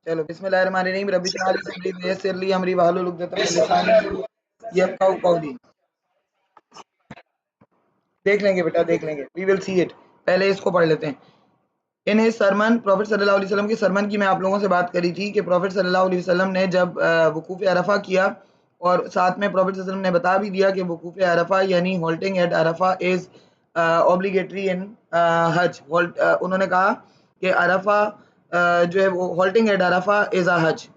चलो बिस्मिल्लाहिर्रहमानिर्रहीम रब्बिश रह ली सदरी वयस्सिर ली अमरी वाहलुल उक़दतम मिन लिसानी यफ़क़हू क़ौली। देख लेंगे बेटा, देख लेंगे, वी विल सी इट। पहले इसको पढ़ लेते हैं। इन हिज सरमन, प्रॉफिट सल्लल्लाहु अलैहि वसल्लम के सरमन की मैं आप लोगों से बात करी थी कि प्रॉफिट सल्लल्लाहु अलैहि वसल्लम ने जब वकूफ़ अरफा किया और साथ में प्रॉफिट सल्लल्लाहु अलैहि वसल्लम ने बता भी दिया कि वकूफ़ अरफा यानी holding at Arafah is obligatory in Hajj. उन्होंने कहा कि अरफा जो है वो holding at Arafah is a Hajj.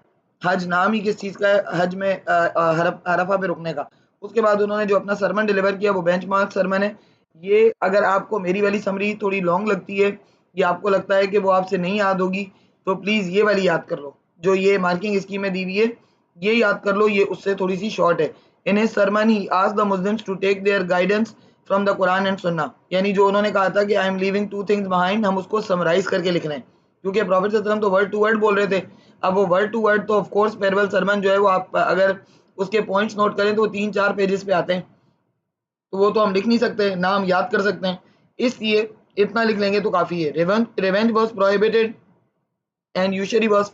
हज नाम ही किस चीज़ का है? हज में अरफा पे रुकने का। उसके बाद उन्होंने जो अपना सरमन डिलीवर किया वो बेंचमार्क सरमन है। ये अगर आपको मेरी वाली समरी थोड़ी लॉन्ग लगती है या आपको लगता है कि वो आपसे नहीं याद होगी तो प्लीज़ ये वाली याद कर लो, जो ये मार्किंग स्कीम में दी हुई है, ये याद कर लो, ये उससे थोड़ी सी शॉर्ट है। In his sermon he asked the Muslims to take their guidance from the Quran and sunnah, यानी जो उन्होंने कहा था कि I am leaving two things behind, हम उसको समराइज करके लिख रहे हैं क्योंकि प्रॉफिट सल्लल्लाहु अलैहि वसल्लम तो वर्ड टू वर्ड बोल रहे थे। अब वो वर्ड टू वर्ड तो ऑफ कोर्स फेयरवेल सरमन जो है वो आप अगर उसके पॉइंट्स नोट करें तो 3-4 पेजेस पे आते हैं, तो वो तो हम लिख नहीं सकते, ना हम याद कर सकते हैं, इसलिए इतना लिख लेंगे तो काफ़ी है। Revenge was prohibited and usury was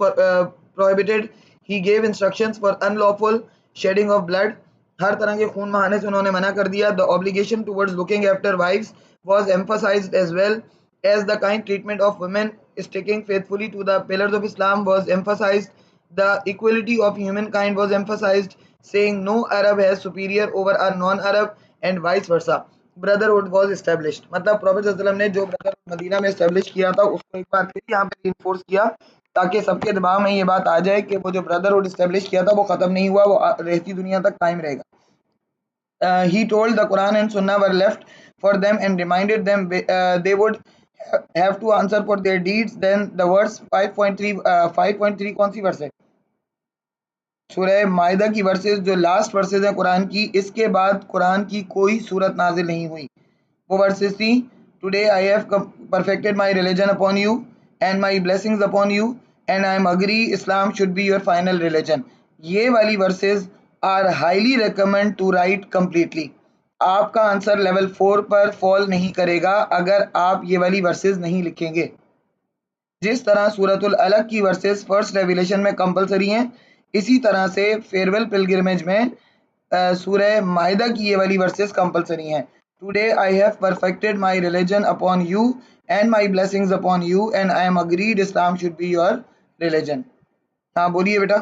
prohibited. He gave instructions for unlawful shedding of blood. हर तरह के खून बहाने से उन्होंने मना कर दिया। The obligation towards looking after wives was emphasized as well as the kind treatment of women sticking faithfully to the pillars of Islam was emphasized. The equality of humankind was emphasized, saying no Arab has superior over a non-Arab and vice versa. Brotherhood was established, मतलब profit सल्लल्लाहु अलैहि वसल्लम ने जो brotherhood Medina में establish किया था उसको एक बार फिर यहाँ पे रिइंफोर्स किया ताकि सबके दिमाग में ये बात आ जाए कि वो जो ब्रदरहुड एस्टेब्लिश किया था वो खत्म नहीं हुआ, वो रहती दुनिया तक कायम रहेगा। He told the Quran and Sunnah were left for them and reminded them they would have to answer for their deeds. Then the verse 5.3 5.3 कौन सी वर्स है? सूरह माइदा की वर्सेस जो लास्ट वर्सेस हैं कुरान की, इसके बाद कुरान की कोई सूरत नाजिल नहीं हुई। वो वर्सेस थी, today I have perfected my religion upon you and my blessings upon you and I am agree Islam should be your final religion. ये वाली verses are highly recommend to write completely. आपका answer level 4 पर fall नहीं करेगा अगर आप ये वाली वर्सेस नहीं लिखेंगे। जिस तरह सूरतुल अलग की वर्सेस फर्स्ट रेवलेशन में कंपलसरी हैं, इसी तरह से फेयरवेल पिलग्रिमेज में सूरह माइदा की ये वाली वर्सेस कंपलसरी हैं। Today I have perfected my religion upon you and my blessings upon you and I M agreed Islam should be your religion. हाँ बोलिए बेटा।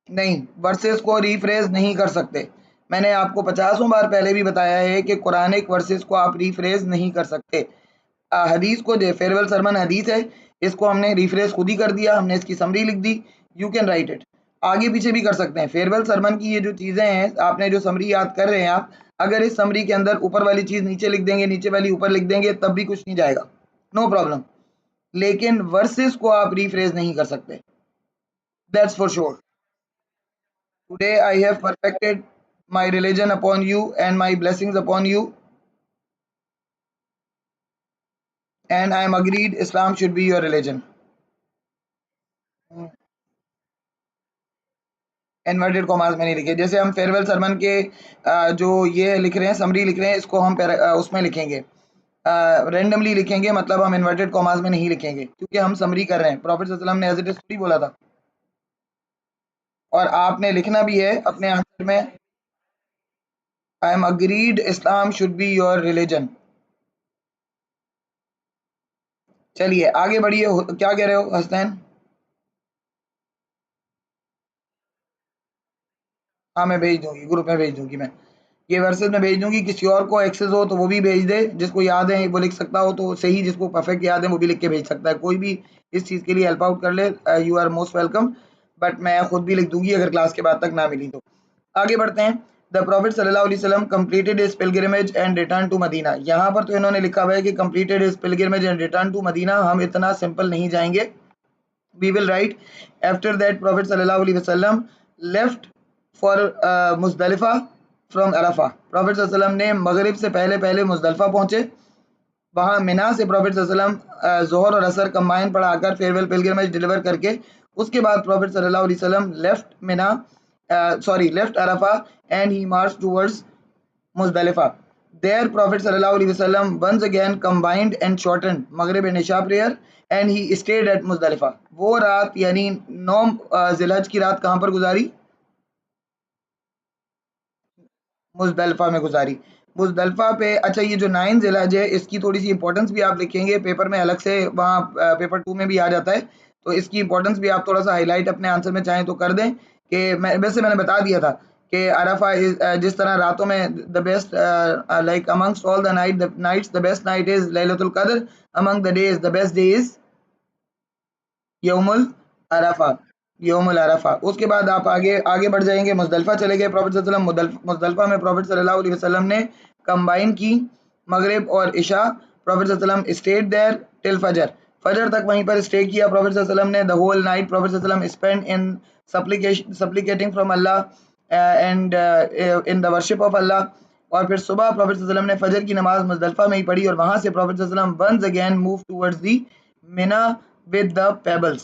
नहीं, वर्सेस को रीफ्रेज नहीं कर सकते। मैंने आपको 50 बार पहले भी बताया है कि कुरानिक वर्सेस को आप रीफ्रेज नहीं कर सकते। हदीस को दे, फेयरवेल सरमन हदीस है, इसको हमने रिफ्रेश खुद ही कर दिया, हमने इसकी समरी लिख दी। यू कैन राइट इट, आगे पीछे भी कर सकते हैं। फेयरवेल सरमन की ये जो चीज़ें हैं, आपने जो समरी याद कर रहे हैं आप, अगर इस समरी के अंदर ऊपर वाली चीज़ नीचे लिख देंगे, नीचे वाली ऊपर लिख देंगे, तब भी कुछ नहीं जाएगा, नो प्रॉब्लम। लेकिन वर्सेस को आप रिफ्रेश नहीं कर सकते, that's for sure. Today I have perfected my religion upon you and my blessings upon you and I M agreed Islam should be your religion. Inverted commas में नहीं लिखे, जैसे हम फेयरवेल सरमन के जो ये लिख रहे हैं, समरी लिख रहे हैं, इसको हम उसमें लिखेंगे, रेंडमली लिखेंगे, मतलब हम इन्वर्टेड कॉमास में नहीं लिखेंगे क्योंकि हम समरी कर रहे हैं। प्रॉफिट सल्लल्लाहु अलैहि वसल्लम ने एज इट इज थोड़ी बोला था, और आपने लिखना भी है अपने आंसर में, I am agreed Islam should be your religion. चलिए आगे बढ़िए, क्या कह रहे हो हसनैन? हाँ मैं भेज दूंगी, ग्रुप में भेज दूंगी, मैं ये वर्सेस में भेज दूंगी। किसी और को एक्सेस हो तो वो भी भेज दे, जिसको याद है वो लिख सकता हो तो सही, जिसको परफेक्ट याद है वो भी लिख के भेज सकता है। कोई भी इस चीज़ के लिए हेल्प आउट कर ले, you are most welcome. But मैं खुद भी लिख दूंगी अगर क्लास के बाद तक ना मिली तो। आगे बढ़ते हैं। द प्रॉफिट सल्लल्लाहु अलैहि वसल्लम completed his pilgrimage and return to Medina. यहाँ पर तो इन्होंने लिखा हुआ है कि completed his pilgrimage and return to Medina, हम इतना सिंपल नहीं जाएंगे। We will write after that Prophet sallallahu alaihi wasallam left for Muzdalifah from Arfa. Profit सल्लल्लाहु अलैहि वसल्लम ने मगरिब से पहले पहले मुजदलिफा पहुंचे, वहां मिना से प्रॉफिट सल्लल्लाहु अलैहि वसल्लम जोहर और असर कंबाइन पढ़ाकर फेयरवेल पिलग्रिमेज डिलीवर करके, उसके बाद प्रॉफिट सल्लल्लाहु अलैहि वसल्लम left Mina, left Arafah and he march towards Muzdalifah. There Prophet sallallahu alaihi wasallam once again combined and shortened Maghrib and Isha prayer and he stayed at Muzdalifa. वो रात यानी 9 जिलहज की रात कहाँ पर गुजारी? मुज़दलिफ़ा में गुजारी। मुज़दलिफ़ा पे अच्छा ये जो 9 ज़िलहज है इसकी थोड़ी-सी इम्पोर्टेंस भी आप लिखेंगे पेपर में अलग से वहाँ पेपर 2 में भी आ जाता है। तो इसकी इम्पोर्टेंस भी आप थोड़ा-सा हाइलाइट अपने आंसर में चाहें तो कर दें कि मैंने बता दिया था कि अरफ़ा जिस तरह रातों में the best like amongst all the nights the best night is लैलतुल क़द्र, among the days the best day is यौमुल अरफा, यौमुल अरफा। उसके बाद आप आगे आगे बढ़ जाएंगे, मुज़दलिफ़ा चले गए प्रॉफिट सल्लल्लाहु अलैहि वसल्लम। मुज़दलिफ़ा में प्रॉफिट सल्लल्लाहु अलैहि वसल्लम ने कंबाइन की मगरिब और इशा। प्रॉफिट सल्लल्लाहु अलैहि वसल्लम स्टेड देयर टिल फजर, फजर तक वहीं पर स्टे किया प्रॉफिट सल्लल्लाहु अलैहि वसल्लम ने। द होल नाइट प्रॉफिट सल्लल्लाहु अलैहि वसल्लम spend in supplicating from Allah and in the worship of Allah. और फिर सुबह प्रॉफिट सल्लल्लाहु अलैहि वसल्लम ने फजर की नमाज मुज़दलिफ़ा में ही पढ़ी और वहां से प्रॉफिट सल्लल्लाहु अलैहि वसल्लम once again move towards the Mina with the pebbles.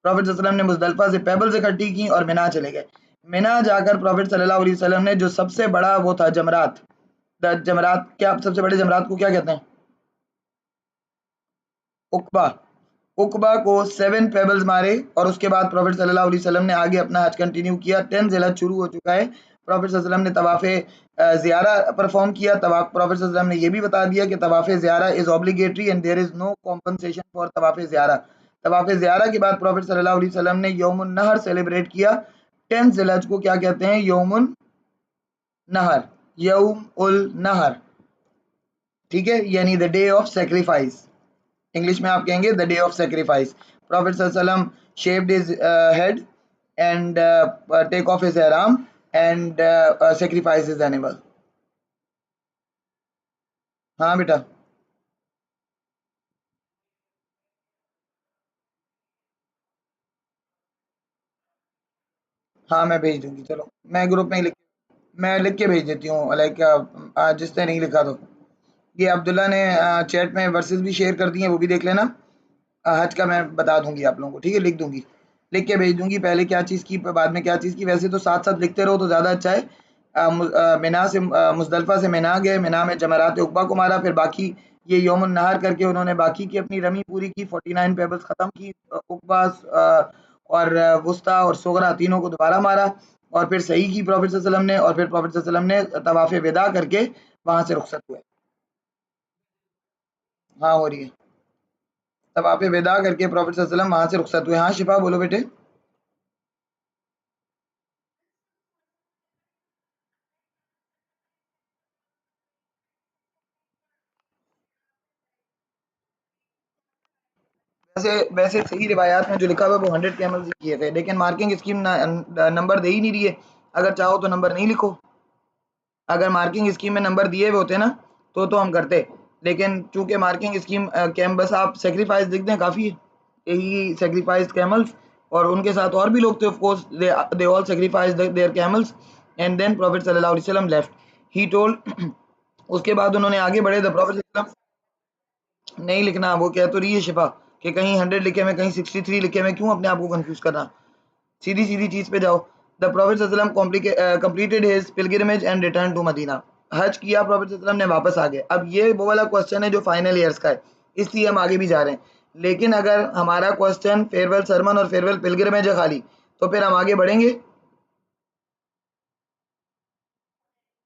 Prophet सल्लल्लाहु अलैहि वसल्लम ने मुज़दलिफ़ा से पेबल्स इकट्ठी की और मिना चले गए। मिना जाकर प्रॉफिट सल्लल्लाहु अलैहि वसल्लम ने जो सबसे बड़ा वो था जमरात, द जमरात, क्या सबसे बड़े जमरात को क्या कहते हैं? उकबा। उकबा को 7 पेबल्स मारे और उसके बाद प्रॉफिट सल्लल्लाहु अलैहि वसल्लम ने आगे अपना हज कंटिन्यू किया। 10 ज़िलहज शुरू हो चुका है। प्रॉफिट सल्लल्लाहु अलैहि वसल्लम ने तवाफ़े ज़ियारा परफॉर्म किया। प्रॉफिट सल्लल्लाहु अलैहि वसल्लम ने ये भी बता दिया कि तवाफ़े ज़ियारा is obligatory and there is no compensation for तवाफ़े ज़ियारा। तवाफ़े ज़ियारा के बाद प्रॉफिट सल्लल्लाहु अलैहि वसल्लम ने यौमुन नहर सेलिब्रेट किया। 10 ज़िलहज को क्या कहते हैं? यौमुन नहर, यौम उल नहर, ठीक है, यानी the day of sacrifice. English में आप कहेंगे the day of sacrifice. Profit सल्लल्लाहु अलैहि वसल्लम shaved his head and take off his ihram and sacrifice his animal। हाँ बेटा, हाँ मैं भेज दूंगी, चलो मैं ग्रुप में ही मैं लिख के भेज देती हूँ, लाइक जिसने नहीं लिखा तो। ये अब्दुल्ला ने चैट में वर्सेस भी शेयर कर दिए हैं, वो भी देख लेना। हज का मैं बता दूंगी आप लोगों को, ठीक है, लिख दूंगी, लिख के भेज दूंगी, पहले क्या चीज़ की बाद में क्या चीज़ की। वैसे तो साथ साथ लिखते रहो तो ज़्यादा अच्छा है। मिना से मुज़दलिफ़ा से मिना गए, मिना में जमरात उक़बा को मारा, फिर बाकी ये यौमुन नहर करके उन्होंने बाकी की अपनी रमी पूरी की, 49 पेबल्स ख़त्म की। उक़बा और वुस्ता और सुगरा तीनों को दोबारा मारा और फिर सही की प्रॉफिट सल्लल्लाहु अलैहि वसल्लम ने, और फिर प्रॉफिट सल्लल्लाहु अलैहि वसल्लम ने तवाफ़े विदा करके वहाँ से रुखसत हुए। हाँ हो रही है, तवाफ़े विदा करके प्रॉफिट सल्लल्लाहु अलैहि वसल्लम वहाँ से रुखसत हुए। हाँ शिफा बोलो बेटे। वैसे वैसे सही रिवायात में जो लिखा हुआ है वो 100 कैमल्स ही किए थे, लेकिन मार्किंग स्कीम नंबर दे ही नहीं रही है। अगर चाहो तो नंबर नहीं लिखो, अगर मार्किंग स्कीम में नंबर दिए हुए होते ना तो हम करते, लेकिन चूंकि मार्किंग स्कीम कैम बस आप सेक्रीफाइस लिख दें काफ़ी है। यही सेक्रीफाइस कैमल्स, और उनके साथ और भी लोग थे, of course they all sacrifice their camels and then prophet सल्लल्लाहु अलैहि वसल्लम लेफ्ट, ही टोल्ड। उसके बाद उन्होंने आगे बढ़े, द प्रॉफिट नहीं लिखना, वो कह तो रही है शिफा कि कहीं 100 लिखे में कहीं 63 लिखे में, क्यों अपने आप को कंफ्यूज करना, सीधी सीधी चीज पे जाओ। द प्रॉफिट सल्लल्लाहु अलैहि वसल्लम completed his pilgrimage and return to Medina. हज किया प्रॉफिट सल्लल्लाहु अलैहि वसल्लम ने, वापस आ गए। अब ये वो वाला क्वेश्चन है जो फाइनल ईयर्स का है, इसलिए हम आगे भी जा रहे हैं। लेकिन अगर हमारा क्वेश्चन फेयरवेल सरमन और फेयरवेल पिलग्रिमेज है खाली, तो फिर हम आगे बढ़ेंगे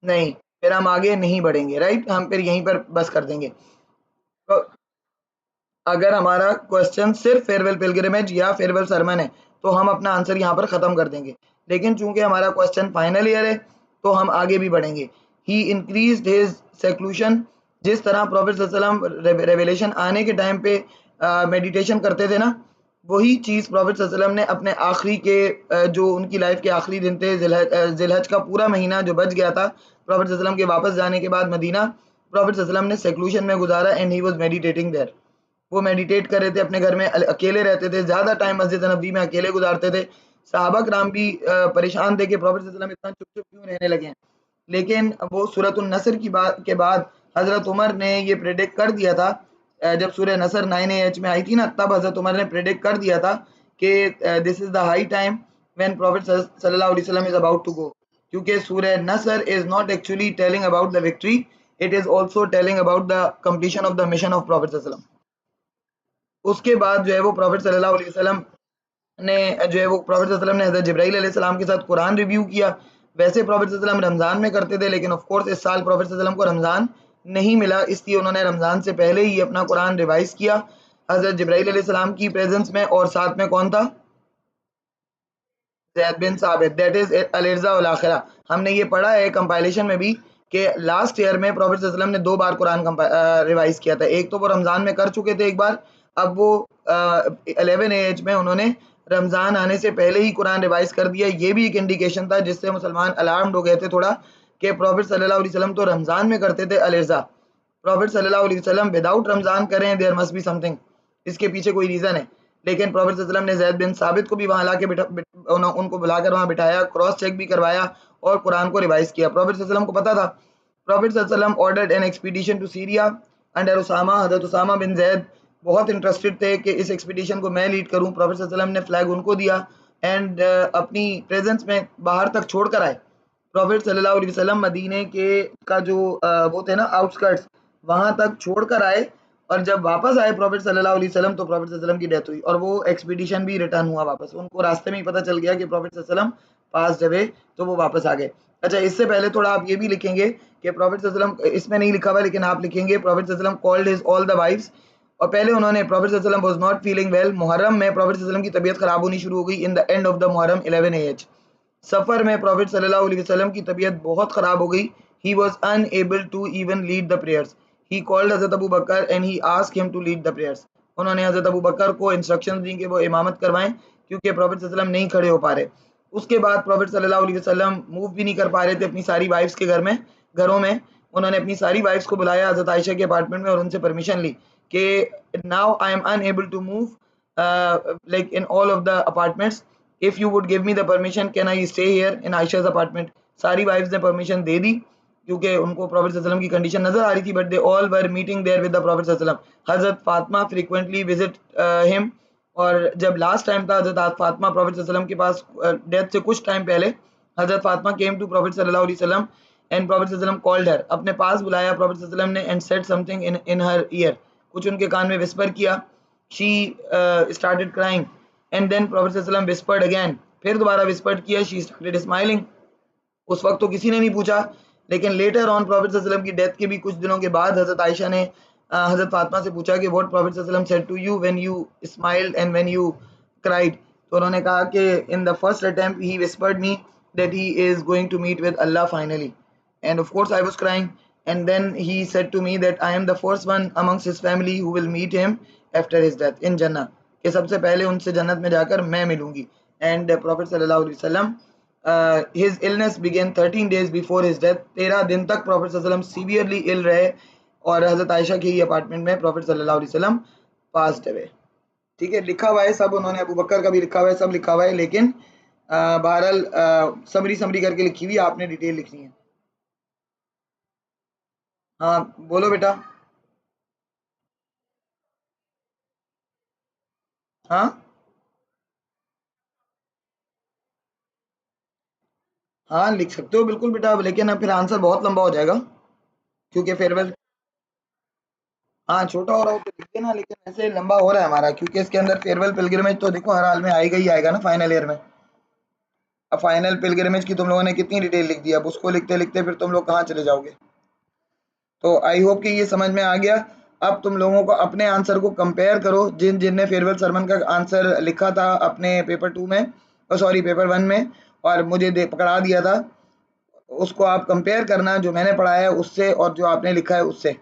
नहीं, फिर हम आगे नहीं बढ़ेंगे, राइट, हम फिर यहीं पर बस कर देंगे। तो अगर हमारा क्वेश्चन सिर्फ फेयरवेल पिलग्रिमेज या फेयरवेल सरमन है तो हम अपना आंसर यहाँ पर ख़त्म कर देंगे, लेकिन चूंकि हमारा क्वेश्चन फाइनल ईयर है तो हम आगे भी बढ़ेंगे। ही इंक्रीज हिज सेक्लूशन, जिस तरह प्रॉफिट सल्लल्लाहु अलैहि वसल्लम रेवलेशन आने के टाइम पे मेडिटेशन करते थे ना, वही चीज़ प्रॉफिट सल्लल्लाहु अलैहि वसल्लम ने अपने आखिरी के जो उनकी लाइफ के आखिरी दिन थे, जिलहज का पूरा महीना जो बच गया था प्रॉफिट सल्लल्लाहु अलैहि वसल्लम के वापस जाने के बाद मदीना, प्रॉफिट सल्लल्लाहु अलैहि वसल्लम ने सेक्लूशन में गुजारा and he was meditating there. वो मेडिटेट कर रहे थे अपने घर में, अकेले रहते थे, ज़्यादा टाइम मस्जिद नबी में अकेले गुजारते थे। सहाबा कराम भी परेशान थे कि प्रॉफिट सल्लल्लाहु अलैहि वसल्लम इतना चुप चुप क्यों रहने लगे हैं। लेकिन वो सूरत नसर की बात के बाद हज़रत उमर ने ये प्रेडिक्ट कर दिया था, जब सूरह नसर 9 में आई थी ना, तब हज़रत उमर ने प्रेडिक्ट कर दिया था कि this is the high time when prophet सल्लल्लाहु अलैहि वसल्लम इज़ अबाउट टू गो, क्योंकि सूरह नसर is not actually telling about the victory, it is also telling about the completion of the mission of Prophet sallallahu alaihi wasallam. उसके बाद जो है वो प्रॉफिट सल्लल्लाहु अलैहि वसल्लम ने जो है वो प्रॉफिट सल्लल्लाहु अलैहि वसल्लम ने हज़रत जिब्राइल अलैहि सलाम के साथ कुरान रिव्यू किया। वैसे प्रॉफिट सल्लल्लाहु अलैहि वसल्लम रमज़ान में करते थे, लेकिन ऑफ कोर्स इस साल प्रॉफिट सल्लल्लाहु अलैहि वसल्लम को रमज़ान नहीं मिला, इसलिए उन्होंने रमज़ान से पहले ही अपना कुरान रिवाइज़ किया हज़रत जिब्राइल अलैहि सलाम की प्रेज़ेंस में, और साथ में कौन था? ज़ैद बिन साबित, दैट इज़ अल-इर्ज़ा वल आखिरा। हमने ये पढ़ा है कंपाइलेशन में भी कि लास्ट ईयर में प्रॉफिट सल्लल्लाहु अलैहि वसल्लम ने 2 बार कुरान रिवाइज़ किया था। एक तो वो रमज़ान में कर चुके थे एक बार, अब वो 11 एज में उन्होंने रमज़ान आने से पहले ही कुरान रिवाइज़ कर दिया। ये भी एक इंडिकेशन था जिससे मुसलमान अलार्म्ड हो गए थे थोड़ा कि प्रॉफिट सल्लल्लाहु अलैहि वसल्लम तो रमज़ान में करते थे अल-इर्ज़ा, प्रॉफिट सल्लल्लाहु अलैहि वसल्लम विदाउट रमज़ान करें, देयर मस्ट बी समथिंग, इसके पीछे कोई रीज़न है। लेकिन प्रॉफिट सल्लल्लाहु अलैहि वसल्लम ने ज़ैद बिन साबित को भी वहाँ लाके उनको बुलाकर वहाँ बिठाया, क्रॉस चेक भी करवाया और कुरान को रिवाइज़ किया। प्रॉफिट सल्लल्लाहु अलैहि वसल्लम को पता था। प्रॉफिट सल्लल्लाहु अलैहि वसल्लम ordered an expedition to Syria under Usama. हज़रत उसामा बिन ज़ैद बहुत इंटरेस्टेड थे कि इस एक्सपीडिशन को मैं लीड करूँ। प्रॉफिट सल्लल्लाहु अलैहि वसल्लम ने फ्लैग उनको दिया एंड अपनी प्रेजेंस में बाहर तक छोड़ कर आए। प्रॉफिट सल्लल्लाहु अलैहि वसल्लम मदीने के का जो वो थे ना आउटस्कर्ट्स, वहाँ तक छोड़ कर आए, और जब वापस आए प्रॉफिट सल्लल्लाहु अलैहि वसल्लम तो प्रॉफिट सल्लल्लाहु अलैहि वसल्लम की डेथ हुई और वो एक्सपीडिशन भी रिटर्न हुआ वापस। उनको रास्ते में ही पता चल गया कि प्रॉफिट सल्लल्लाहु अलैहि वसल्लम पास जवे, तो वो वापस आ गए। अच्छा, इससे पहले थोड़ा आप ये भी लिखेंगे कि प्रॉफिट सल्लल्लाहु अलैहि वसल्लम, इसमें नहीं लिखा हुआ लेकिन आप लिखेंगे प्रॉफिट सल्लल्लाहु अलैहि वसल्लम called his all the wives, और पहले उन्होंने प्रॉफिट सल्लल्लाहु अलैहि वसल्लम वाज नॉट फीलिंग वेल। मुहर्रम में प्रॉफिट सल्लल्लाहु अलैहि वसल्लम की तबीयत खराब होनी शुरू हो गई in the end of the Muharram 11 AH. सफ़र में प्रॉफिट सल्लल्लाहु अलैहि वसल्लम की तबीयत बहुत ख़राब हो गई। He was unable to even lead the prayers. He called हज़रत Abu Bakr and he asked him to lead the prayers. उन्होंने हज़रत अबू बकर को इंस्ट्रक्शंस दी कि वो इमामत करवाएं, क्योंकि प्रॉफिट सल्लल्लाहु अलैहि वसल्लम नहीं खड़े हो पा रहे। उसके बाद प्रॉफिट सल्लल्लाहु अलैहि वसल्लम मूव भी नहीं कर पा रहे थे अपनी सारी वाइफ्स के घरों में। उन्होंने अपनी सारी वाइफ्स को बुलाया हज़रत आयशा के अपार्टमेंट में और उनसे परमिशन ली कि now I am unable to move like in all of the apartments, if you would give me the permission can I stay here in Aisha's apartment। सारी वाइफ्स ने परमिशन दे दी क्योंकि उनको प्रॉफिट सल्लल्लाहु अलैहि वसल्लम की कंडीशन नजर आ रही थी, but they all were meeting there with the prophet सल्लल्लाहु अलैहि वसल्लम। हजरत फातिमा फ्रीक्वेंटली विजिट हिम, और जब लास्ट टाइम था हजरत फातिमा प्रॉफिट सल्लल्लाहु अलैहि वसल्लम के पास डेथ से कुछ टाइम पहले, हजरत फातिमा केम टू प्रॉफिट सल्लल्लाहु अलैहि वसल्लम एंड प्रॉफिट सल्लल्लाहु अलैहि वसल्लम कॉल्ड हर, अपने पास बुलाया प्रॉफिट सल्लल्लाहु अलैहि वसल्लम ने, and said something in her ear, कुछ उनके कान में विस्पर किया। She started crying and then prophet सल्लल्लाहु अलैहि वसल्लम विस्पर्ड अगेन, फिर दोबारा विस्पर्ड किया। She started smiling. उस वक्त तो किसी ने नहीं पूछा, लेकिन लेटर ऑन प्रॉफिट सल्लल्लाहु अलैहि वसल्लम की डेथ के भी कुछ दिनों के बाद हजरत आयशा ने हजरत फातिमा से पूछा कि व्हाट प्रॉफिट सल्लल्लाहु अलैहि वसल्लम said to you when you smiled and when you cried. तो उन्होंने कहा कि in the first attempt he whispered me that he is going to meet with Allah finally, and of course I was crying, and then he said to me that I am the first one amongst his family who will meet him after his death in जन्नह, कि सबसे पहले उनसे जन्नत में जाकर मैं मिलूंगी। एंड प्रॉफिट सल्लल्लाहु अलैहि वसल्लम his illness began 13 days before his death। 13 दिन तक प्रॉफिट सल्लल्लाहु अलैहि वसल्लम सीवियरली इल रहे और हजरत आयशा के ही अपार्टमेंट में प्रॉफिट सल्लल्लाहु अलैहि वसल्लम पास्ड अवे। ठीक है, लिखा हुआ है सब, उन्होंने अबू बकर का भी लिखा हुआ है, सब लिखा हुआ है, लेकिन बहरहाल समरी करके लिखी हुई, आपने डिटेल लिखनी है। हाँ बोलो बेटा। हाँ हाँ लिख सकते हो बिल्कुल बेटा, लेकिन अब फिर आंसर बहुत लंबा हो जाएगा क्योंकि फेयरवेल। हाँ छोटा हो रहा हो तो लिख देना, लेकिन ऐसे लंबा हो रहा है हमारा क्योंकि इसके अंदर फेयरवेल पिलग्रिमेज तो देखो हर हाल में आएगा ही आएगा ना फाइनल ईयर में। अब फाइनल पिलग्रिमेज की तुम लोगों ने कितनी डिटेल लिख दी, अब उसको लिखते लिखते फिर तुम लोग कहाँ चले जाओगे। तो आई होप कि ये समझ में आ गया। अब तुम लोगों को अपने आंसर को कंपेयर करो, जिन जिनने फेयरवेल सरमन का आंसर लिखा था अपने पेपर 2 में, सॉरी पेपर 1 में, और मुझे पकड़ा दिया था, उसको आप कंपेयर करना जो मैंने पढ़ाया है उससे और जो आपने लिखा है उससे।